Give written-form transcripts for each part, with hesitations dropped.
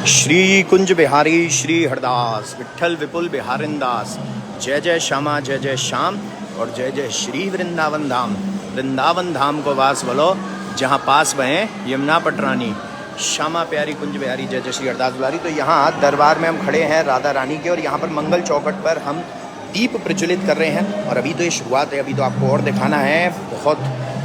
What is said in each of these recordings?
श्री कुंज बिहारी श्री हरदास विठल विपुल बिहारिंदास। जय जय श्यामा जय जय श्याम और जय जय श्री वृंदावन धाम। वृंदावन धाम को वास बोलो जहाँ पास बहें यमुना पटरानी। श्यामा प्यारी कुंज बिहारी जय जय श्री हरदास बिहारी। तो यहाँ दरबार में हम खड़े हैं राधा रानी के, और यहाँ पर मंगल चौखट पर हम दीप प्रज्वलित कर रहे हैं। और अभी तो ये शुरुआत है, अभी तो आपको और दिखाना है, बहुत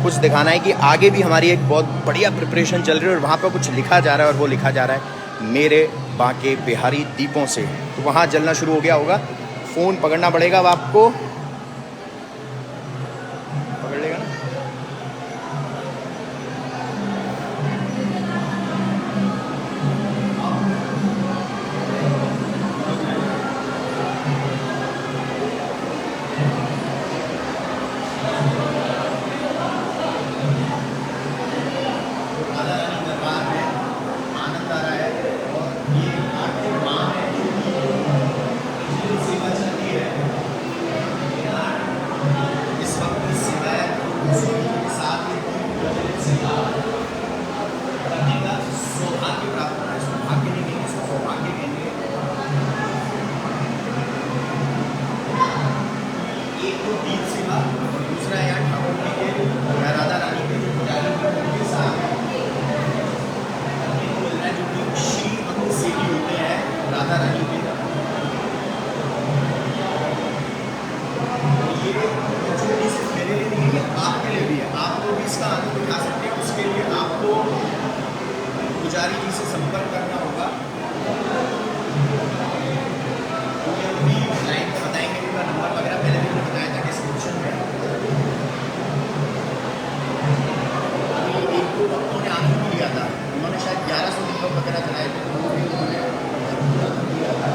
कुछ दिखाना है कि आगे भी हमारी एक बहुत बढ़िया प्रिपरेशन चल रही है। और वहाँ पर कुछ लिखा जा रहा है, और वो लिखा जा रहा है मेरे बांके बिहारी दीपों से। तो वहाँ जलना शुरू हो गया होगा। फ़ोन पकड़ना पड़ेगा अब आपको, पकड़ लेगा ना। पुजारी जी से संपर्क करना होगा। लाइन पर बताएंगे, उनका नंबर वगैरह पहले भी बताया था डिस्क्रिप्शन में। एक दो भक्तों ने आगे भी लिया था, उन्होंने शायद 1100 दीपक वगैरह जलाए थे, तो वो भी उन्होंने दिया था।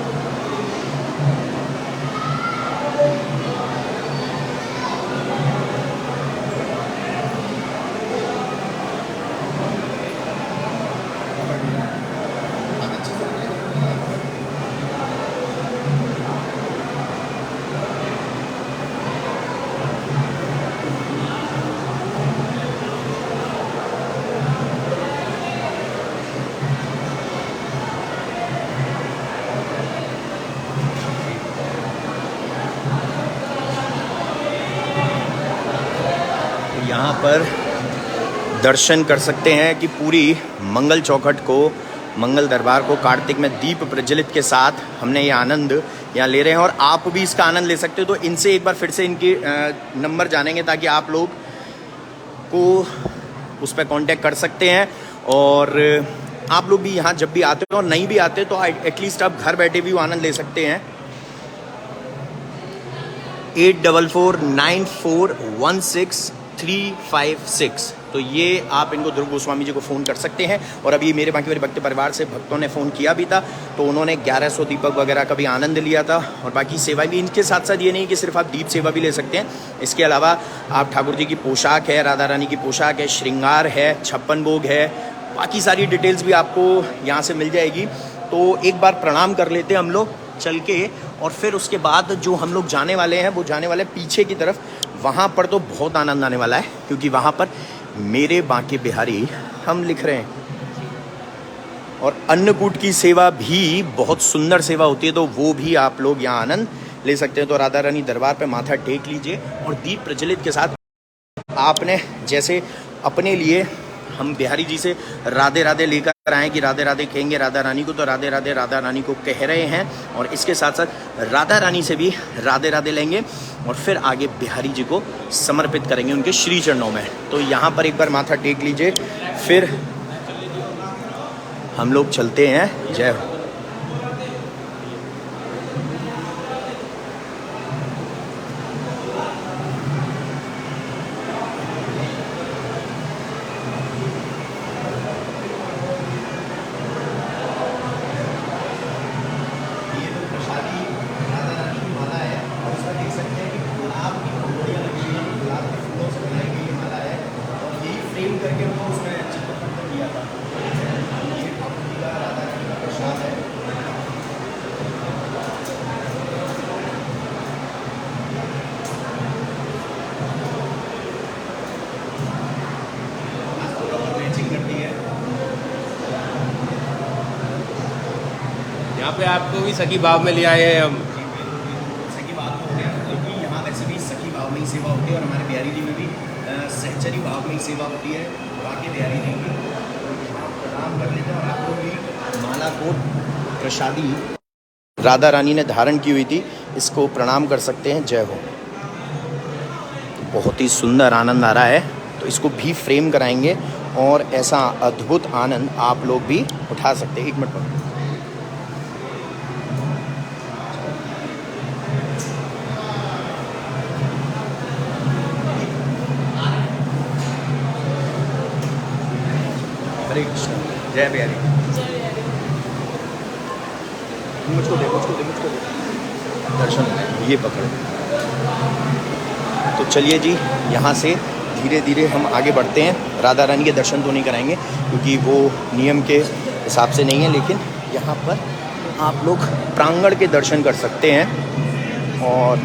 यहाँ पर दर्शन कर सकते हैं कि पूरी मंगल चौखट को, मंगल दरबार को कार्तिक में दीप प्रज्वलित के साथ हमने ये आनंद यहाँ ले रहे हैं। और आप भी इसका आनंद ले सकते हो। तो इनसे एक बार फिर से इनकी नंबर जानेंगे, ताकि आप लोग को उस पर कांटेक्ट कर सकते हैं। और आप लोग भी यहाँ जब भी आते हो और नहीं भी आते तो एटलीस्ट आप घर बैठे भी आनंद ले सकते हैं। 8449416356। तो ये आप इनको ध्रुव गोस्वामी जी को फ़ोन कर सकते हैं। और अभी मेरे बाकी मेरे भक्त परिवार से भक्तों ने फ़ोन किया भी था, तो उन्होंने 1100 दीपक वगैरह का भी आनंद लिया था। और बाकी सेवा भी इनके साथ साथ ये नहीं कि सिर्फ आप दीप सेवा भी ले सकते हैं, इसके अलावा आप ठाकुर जी की पोशाक है, राधा रानी की पोशाक है, श्रृंगार है, 56 भोग है, बाकी सारी डिटेल्स भी आपको यहाँ से मिल जाएगी। तो एक बार प्रणाम कर लेते हैं हम लोग चल के, और फिर उसके बाद जो हम लोग जाने वाले हैं वो जाने वाले पीछे की तरफ। वहाँ पर तो बहुत आनंद आने वाला है, क्योंकि वहाँ पर मेरे बांके बिहारी हम लिख रहे हैं। और अन्नकूट की सेवा भी बहुत सुंदर सेवा होती है, तो वो भी आप लोग यहाँ आनंद ले सकते हैं। तो राधा रानी दरबार पे माथा टेक लीजिए, और दीप प्रज्वलित के साथ आपने जैसे अपने लिए हम बिहारी जी से राधे राधे लेकर आए कि राधे राधे कहेंगे राधा रानी को, तो राधे राधे राधा रानी को कह रहे हैं। और इसके साथ साथ राधा रानी से भी राधे राधे लेंगे, और फिर आगे बिहारी जी को समर्पित करेंगे उनके श्री चरणों में। तो यहाँ पर एक बार माथा टेक लीजिए, फिर हम लोग चलते हैं। जय हो। करके हमने उसमें चित्रकूट किया था। ये ठाकुर जी का राधा रानी का प्रसाद है। यहाँ पे आपको भी सखी भाव में ले आए हैं हम। सखी भाव हो गया, क्योंकि यहाँ वैसे भी सखी भाव में ही सेवा होती है और हमारे बिहारी जी में भी सहचरी भाव में ही सेवा होती है। बाकी बिहारी जी की प्रणाम कर लेते हैं और आपको भी माला को प्रसादी राधा रानी ने धारण की हुई थी, इसको प्रणाम कर सकते हैं। जय हो। बहुत ही सुंदर आनंद आ रहा है, तो इसको भी फ्रेम कराएंगे और ऐसा अद्भुत आनंद आप लोग भी उठा सकते हैं। 1 मिनट पर हरे कृष्ण। जय बिहारी। मुझको दे दर्शन, ये पकड़। तो चलिए जी, यहाँ से धीरे धीरे हम आगे बढ़ते हैं। राधा रानी के दर्शन तो नहीं कराएंगे क्योंकि वो नियम के हिसाब से नहीं है, लेकिन यहाँ पर आप लोग प्रांगण के दर्शन कर सकते हैं। और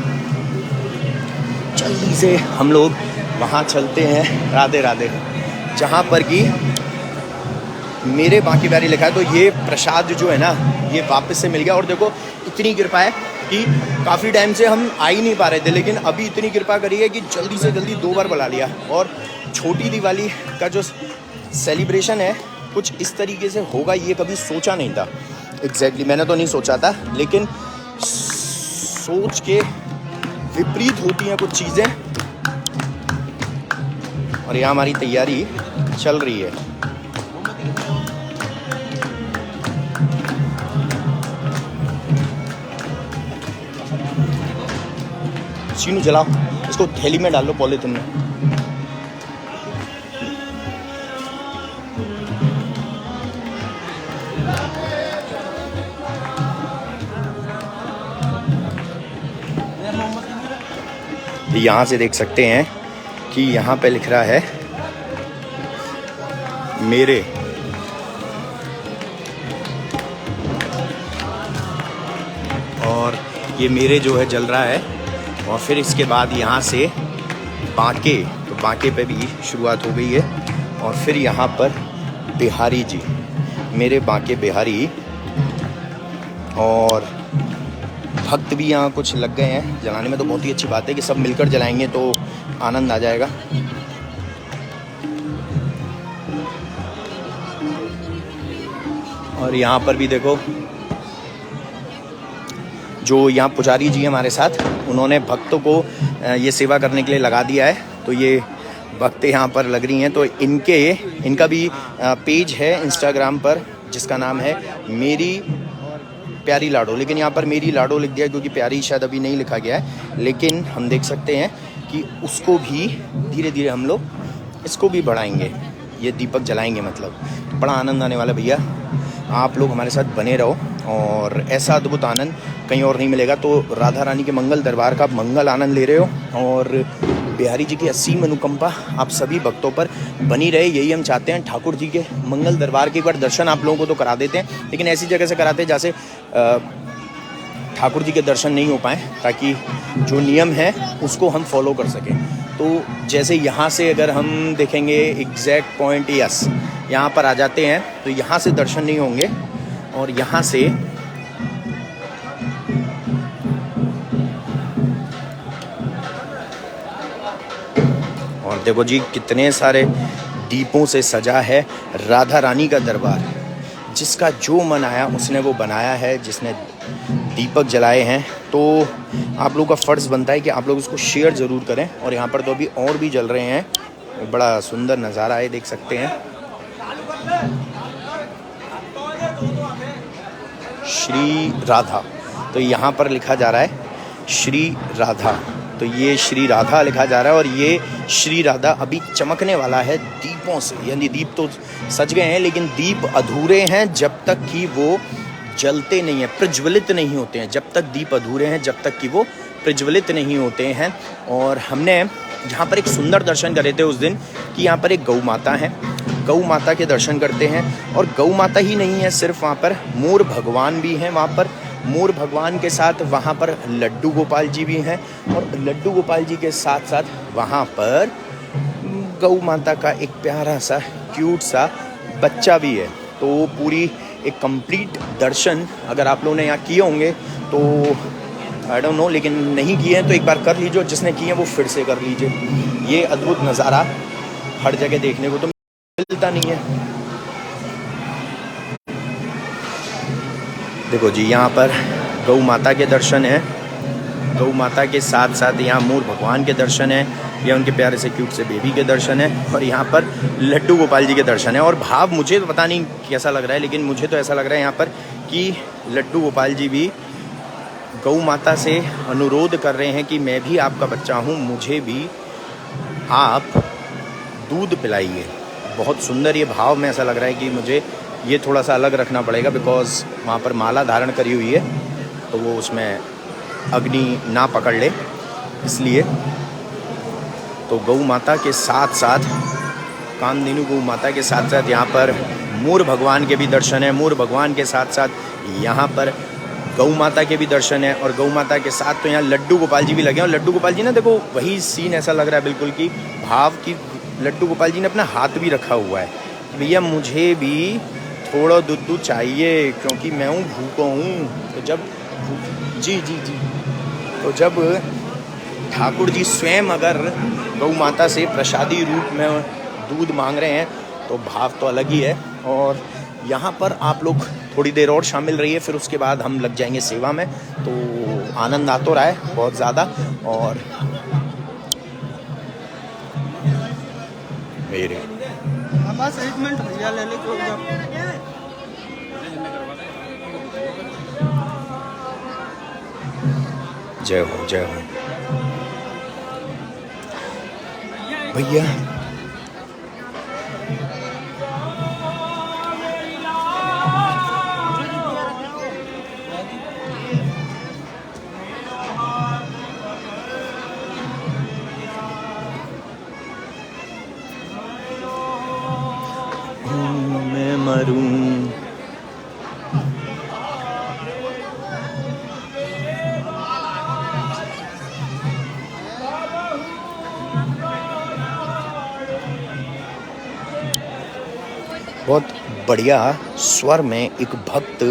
जल्दी से हम लोग वहाँ चलते हैं, राधे राधे, जहाँ पर कि मेरे बांके बिहारी लिखा है। तो ये प्रसाद जो है ना, ये वापस से मिल गया। और देखो इतनी कृपा है कि काफ़ी टाइम से हम आ ही नहीं पा रहे थे, लेकिन अभी इतनी कृपा करी है कि जल्दी से जल्दी 2 बार बुला लिया। और छोटी दिवाली का जो सेलिब्रेशन है कुछ इस तरीके से होगा, ये कभी सोचा नहीं था। एग्जैक्टली मैंने तो नहीं सोचा था, लेकिन सोच के विपरीत होती हैं कुछ चीज़ें। और यहाँ हमारी तैयारी चल रही है। चीनू जलाओ, इसको थैली में डाल लो, पॉलीथिन में। यहाँ से देख सकते हैं कि यहाँ पे लिख रहा है मेरे। और ये मेरे जो है जल रहा है। और फिर इसके बाद यहाँ से बांके, तो बांके पे भी शुरुआत हो गई है। और फिर यहाँ पर बिहारी जी, मेरे बांके बिहारी। और भक्त भी यहाँ कुछ लग गए हैं जलाने में, तो बहुत ही अच्छी बात है कि सब मिलकर जलाएंगे तो आनंद आ जाएगा। और यहाँ पर भी देखो, जो यहाँ पुजारी जी हमारे साथ, उन्होंने भक्तों को ये सेवा करने के लिए लगा दिया है। तो ये भक्तें यहाँ पर लग रही हैं। तो इनका भी पेज है इंस्टाग्राम पर, जिसका नाम है मेरी प्यारी लाडो। लेकिन यहाँ पर मेरी लाडो लिख दिया क्योंकि प्यारी शायद अभी नहीं लिखा गया है। लेकिन हम देख सकते हैं कि उसको भी धीरे धीरे हम लोग इसको भी बढ़ाएंगे, ये दीपक जलाएंगे। मतलब तो बड़ा आनंद आने वाला भैया। आप लोग हमारे साथ बने रहो, और ऐसा अद्भुत आनंद कहीं और नहीं मिलेगा। तो राधा रानी के मंगल दरबार का आप मंगल आनंद ले रहे हो, और बिहारी जी की असीम अनुकंपा आप सभी भक्तों पर बनी रहे, यही हम चाहते हैं। ठाकुर जी के मंगल दरबार के एक बार दर्शन आप लोगों को तो करा देते हैं, लेकिन ऐसी जगह से कराते हैं जैसे ठाकुर जी के दर्शन नहीं हो पाए, ताकि जो नियम है उसको हम फॉलो कर सकें। तो जैसे यहाँ से अगर हम देखेंगे एग्जैक्ट पॉइंट, यस यहाँ पर आ जाते हैं, तो यहाँ से दर्शन नहीं होंगे। और यहाँ से और देखो जी कितने सारे दीपों से सजा है राधा रानी का दरबार। जिसका जो मन आया उसने वो बनाया है, जिसने दीपक जलाए हैं। तो आप लोगों का फ़र्ज़ बनता है कि आप लोग उसको शेयर ज़रूर करें। और यहाँ पर तो अभी और भी जल रहे हैं, बड़ा सुंदर नज़ारा है, देख सकते हैं। श्री राधा, तो यहाँ पर लिखा जा रहा है श्री राधा, तो ये श्री राधा लिखा जा रहा है। और ये श्री राधा अभी चमकने वाला है दीपों से, यानी दीप तो सज गए हैं लेकिन दीप अधूरे हैं जब तक कि वो जलते नहीं हैं, प्रज्वलित नहीं होते हैं। जब तक दीप अधूरे हैं, जब तक कि वो प्रज्वलित नहीं होते हैं। और हमने यहाँ पर एक सुंदर दर्शन करे थे उस दिन कि यहाँ पर एक गौ माता है, गौ माता के दर्शन करते हैं। और गौ माता ही नहीं है सिर्फ, वहाँ पर मोर भगवान भी हैं। वहाँ पर मोर भगवान के साथ वहाँ पर लड्डू गोपाल जी भी हैं, और लड्डू गोपाल जी के साथ साथ वहाँ पर गौ माता का एक प्यारा सा क्यूट सा बच्चा भी है। तो पूरी एक कंप्लीट दर्शन अगर आप लोगों ने यहाँ किए होंगे तो आई डोंट नो, लेकिन नहीं किए हैं तो एक बार कर लीजिए, और जिसने किए हैं वो फिर से कर लीजिए। ये अद्भुत नज़ारा हर जगह देखने को तो मिलता नहीं है। देखो जी, यहाँ पर गौ माता के दर्शन है, गौ माता के साथ साथ यहाँ मोर भगवान के दर्शन है, या उनके प्यारे से क्यूट से बेबी के दर्शन है, और यहाँ पर लड्डू गोपाल जी के दर्शन है। और भाव मुझे तो पता नहीं कैसा लग रहा है, लेकिन मुझे तो ऐसा लग रहा है यहाँ पर कि लड्डू गोपाल जी भी गौ माता से अनुरोध कर रहे हैं कि मैं भी आपका बच्चा हूँ, मुझे भी आप दूध पिलाइए। बहुत सुंदर ये भाव में ऐसा लग रहा है कि मुझे ये थोड़ा सा अलग रखना पड़ेगा, बिकॉज़ वहाँ पर माला धारण करी हुई है तो वो उसमें अग्नि ना पकड़ ले, इसलिए। तो गौ माता के साथ साथ, कामधेनु गौ माता के साथ साथ यहाँ पर मोर भगवान के भी दर्शन है। मोर भगवान के साथ साथ यहाँ पर गौ माता के भी दर्शन है, और गौ माता के साथ तो यहाँ लड्डू गोपाल जी भी लगे हैं। और लड्डू गोपाल जी ना, देखो वही सीन ऐसा लग रहा है बिल्कुल कि भाव की लड्डू गोपाल जी ने अपना हाथ भी रखा हुआ है, भैया मुझे भी थोड़ा दूध चाहिए क्योंकि मैं हूँ भूखा हूँ। तो जब जी जी जी तो जब ठाकुर जी स्वयं अगर गौ माता से प्रसादी रूप में दूध मांग रहे हैं तो भाव तो अलग ही है। और यहाँ पर आप लोग थोड़ी देर और शामिल रहिए, फिर उसके बाद हम लग जाएंगे सेवा में। तो आनंद आ तो रहा है बहुत ज़्यादा। और मेरे बस 1 मिनट भैया ले ले तो जय हो जय हो भैया। मैं मरूं बहुत बढ़िया स्वर में एक भक्त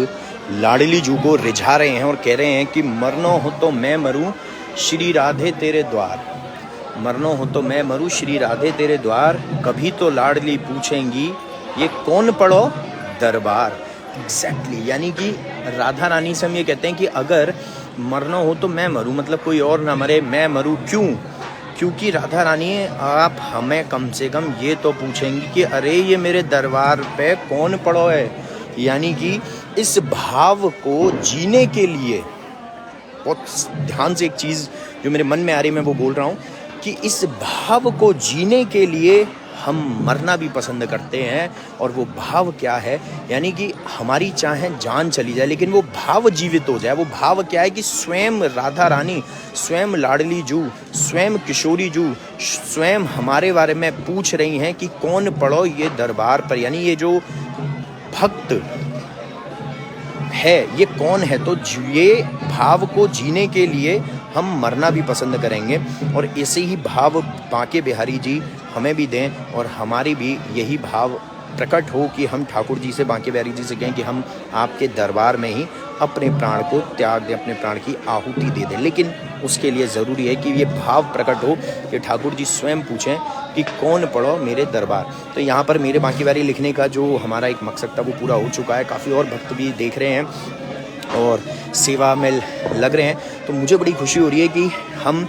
लाडली जू को रिझा रहे हैं और कह रहे हैं कि मरना हो तो मैं मरूं श्री राधे तेरे द्वार, मरना हो तो मैं मरूं श्री राधे तेरे द्वार, कभी तो लाडली पूछेंगी ये कौन पड़ो दरबार। एग्जैक्टली, यानी कि राधा रानी से हम ये कहते हैं कि अगर मरना हो तो मैं मरूं, मतलब कोई और ना मरे, मैं मरूं क्यों? क्योंकि राधा रानी आप हमें कम से कम ये तो पूछेंगी कि अरे ये मेरे दरबार पे कौन पड़ो है। यानी कि इस भाव को जीने के लिए, बहुत ध्यान से एक चीज़ जो मेरे मन में आ रही है मैं वो बोल रहा हूँ, कि इस भाव को जीने के लिए हम मरना भी पसंद करते हैं। और वो भाव क्या है? यानी कि हमारी चाहे जान चली जाए लेकिन वो भाव जीवित हो जाए। वो भाव क्या है कि स्वयं राधा रानी, स्वयं लाडली जू, स्वयं किशोरी जू स्वयं हमारे बारे में पूछ रही हैं कि कौन पड़ो ये दरबार पर। यानी ये जो भक्त है ये कौन है? तो ये भाव को जीने के लिए हम मरना भी पसंद करेंगे। और ऐसे ही भाव बांके बिहारी जी हमें भी दें और हमारी भी यही भाव प्रकट हो कि हम ठाकुर जी से, बांके बिहारी जी से कहें कि हम आपके दरबार में ही अपने प्राण को त्याग दें, अपने प्राण की आहुति दे दें। लेकिन उसके लिए ज़रूरी है कि ये भाव प्रकट हो कि ठाकुर जी स्वयं पूछें कि कौन पड़ो मेरे दरबार। तो यहाँ पर मेरे बांके बिहारी लिखने का जो हमारा एक मकसद था वो पूरा हो चुका है। काफ़ी और भक्त भी देख रहे हैं और सेवा में लग रहे हैं। तो मुझे बड़ी खुशी हो रही है कि हम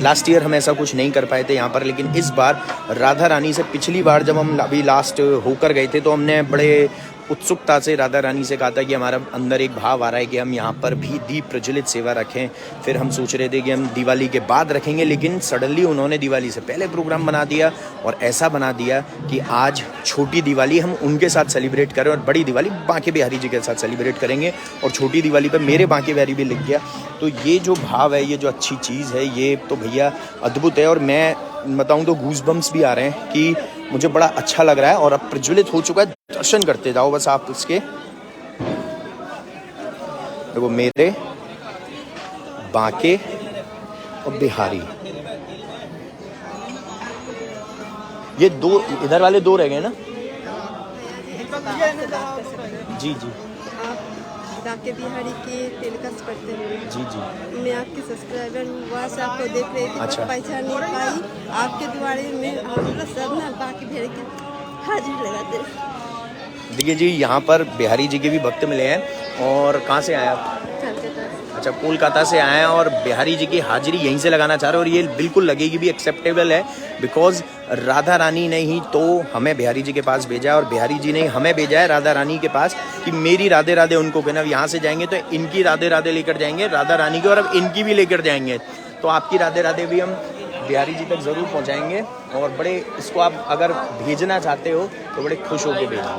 लास्ट ईयर हम ऐसा कुछ नहीं कर पाए थे यहाँ पर, लेकिन इस बार राधा रानी से, पिछली बार जब हम अभी लास्ट होकर गए थे तो हमने बड़े उत्सुकता से राधा रानी से कहा था कि हमारा अंदर एक भाव आ रहा है कि हम यहाँ पर भी दीप प्रज्वलित सेवा रखें। फिर हम सोच रहे थे कि हम दिवाली के बाद रखेंगे, लेकिन सडनली उन्होंने दिवाली से पहले प्रोग्राम बना दिया और ऐसा बना दिया कि आज छोटी दिवाली हम उनके साथ सेलिब्रेट करें और बड़ी दिवाली बांके बिहारी जी के साथ सेलिब्रेट करेंगे। और छोटी दिवाली पर मेरे बांके बिहारी भी लिख गया। तो ये जो भाव है, ये जो अच्छी चीज़ है, ये तो भैया अद्भुत है। और मैं बताऊँ तो गूज़बम्स भी आ रहे हैं कि मुझे बड़ा अच्छा लग रहा है। और अब प्रज्वलित हो चुका है, दर्शन करते जाओ बस आप इसके। देखो मेरे बांके और बिहारी, ये दो इधर वाले दो रह गए ना। जी जी आप बाके बिहारी के टेलीकास्ट करते हैं। जी जी। मैं आपकी सब्सक्राइबर हूँ, वहाँ से आपको देख रही थी, अच्छा। पर पहचान नहीं पाई। आपके द्वारे में हम लोग सब ना बाके बिहारी की हाजिरी लगाते हैं। देखिए जी, यहाँ पर बिहारी जी के भी भक्त मिले हैं। और कहाँ से आए आप? कलकत्ता से। अच्छा, कोलकाता से आए हैं और बिहारी जी की हाजिरी यहीं से लगाना चाह रहे हैं। और ये बिल्कुल लगेगी भी एक्सेप्टेबल है, बिकॉज राधा रानी ने ही तो हमें बिहारी जी के पास भेजा है और बिहारी जी ने हमें भेजा है राधा रानी के पास कि मेरी राधे राधे उनको कहना। यहाँ से जाएंगे तो इनकी राधे राधे लेकर जाएंगे राधा रानी की, और अब इनकी भी लेकर जाएंगे। तो आपकी राधे राधे भी हम बिहारी जी तक ज़रूर पहुँचाएंगे। और बड़े इसको आप अगर भेजना चाहते हो तो बड़े खुश होकर भेजेंगे।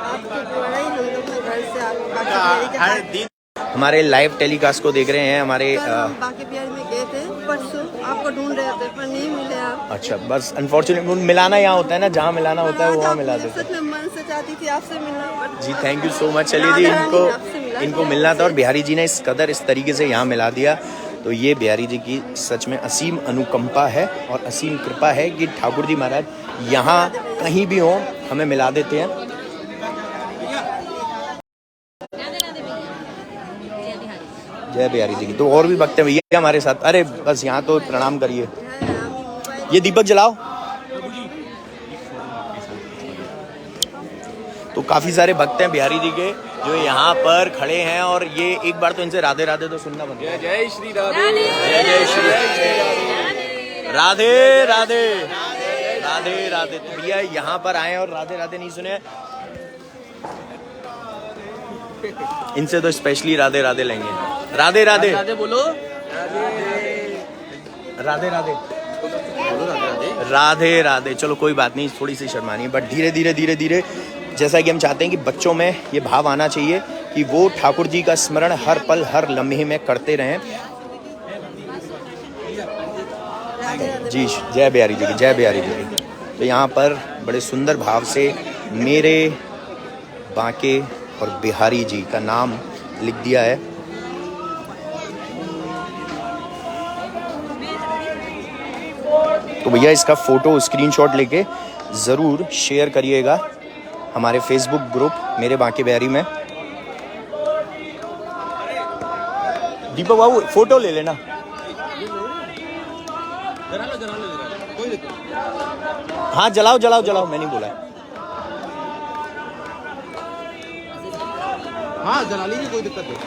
आपके द्वारा ही हम लोग ना घर से आप बाके बिहारी के हर दिन हमारे लाइव टेलीकास्ट को देख रहे हैं हमारे कल हम बाके बिहारी में गए थे, परसों आपको ढूंढ रहे थे पर नहीं मिले आप। अच्छा, बस अनफॉर्चुनेटली मिलाना यहाँ होता है ना, जहाँ मिलाना होता है वहाँ मिला देते हैं। सच में मन से चाहती थी आपसे मिलना, but जी थैंक यू सो मच। चलिए जी, इनको मिलना था और बिहारी जी ने इस कदर इस तरीके से यहाँ मिला दिया। तो ये बिहारी जी की सच में असीम अनुकंपा है और असीम कृपा है कि ठाकुर जी महाराज यहाँ कहीं भी हों हमें मिला देते हैं। जय बिहारी जी की। तो और भी भक्त हैं भैया हमारे साथ। अरे बस यहाँ तो प्रणाम करिए। ये दीपक जलाओ। तो काफी सारे भक्त हैं बिहारी जी के जो यहाँ पर खड़े हैं। और ये एक बार तो इनसे राधे राधे तो सुनना बनता है। जय श्री राधे, जय जय श्री राधे राधे राधे राधे। तो भैया यहाँ पर आए और राधे राधे नहीं सुने, इनसे तो स्पेशली राधे राधे लेंगे। राधे राधे राधे बोलो, राधे राधे राधे राधे। चलो कोई बात नहीं, थोड़ी सी शर्मानी है, बट धीरे धीरे धीरे धीरे जैसा कि हम चाहते हैं कि बच्चों में ये भाव आना चाहिए कि वो ठाकुर जी का स्मरण हर पल हर लम्हे में करते रहें। जी जय बिहारी जी की, जय बिहारी जी की। तो यहाँ पर बड़े सुंदर भाव से मेरे बांके और बिहारी जी का नाम लिख दिया है। तो भैया इसका फोटो स्क्रीनशॉट लेके ज़रूर शेयर करिएगा हमारे फेसबुक ग्रुप मेरे बांके बिहारी में। दीपक बाबू फोटो ले लेना। हाँ जलाओ जलाओ जलाओ, मैं नहीं बोला। हाँ जला लीजिए, कोई दिक्कत नहीं।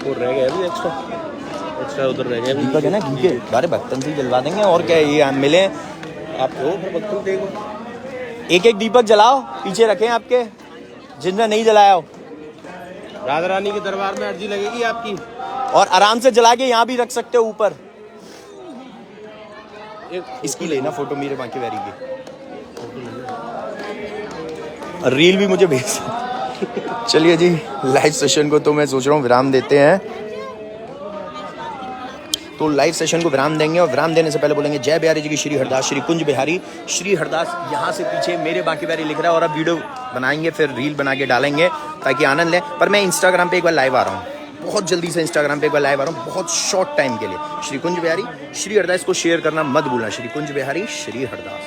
वो रह गया अभी एक्स्ट्रा उधर रह गया। दीपक है ना घी के बारे बर्तन से जलवा देंगे और क्या है, ये मिले आप हो फिर बर्तन देखो। एक एक दीपक जलाओ, पीछे रखें आपके जिनने नहीं जलाया हो। राधा रानी के दरबार में अर्जी लगेगी आपकी। और आराम से जला के यहाँ भी रख सकते हो ऊपर। इसकी लेना फोटो मेरे बांके बिहारी की, रील भी मुझे भेज। चलिए जी, लाइव सेशन को तो मैं सोच रहा हूँ विराम देते हैं। तो लाइव सेशन को विराम देंगे और विराम देने से पहले बोलेंगे जय बिहारी जी की, श्री हरदास श्री कुंज बिहारी। श्री हरदास यहाँ से पीछे मेरे बांके बिहारी लिख रहा है। और अब वीडियो बनाएंगे फिर रील बना के डालेंगे ताकि आनंद लें। पर मैं इंस्टाग्राम पे एक बार लाइव आ रहा हूँ, बहुत जल्दी से इंस्टाग्राम पे एक बार लाइव आ रहा हूँ, बहुत शॉर्ट टाइम के लिए। श्री कुंज बिहारी श्री हरदास को शेयर करना मत भूलना। श्री कुंज बिहारी श्री हरदास।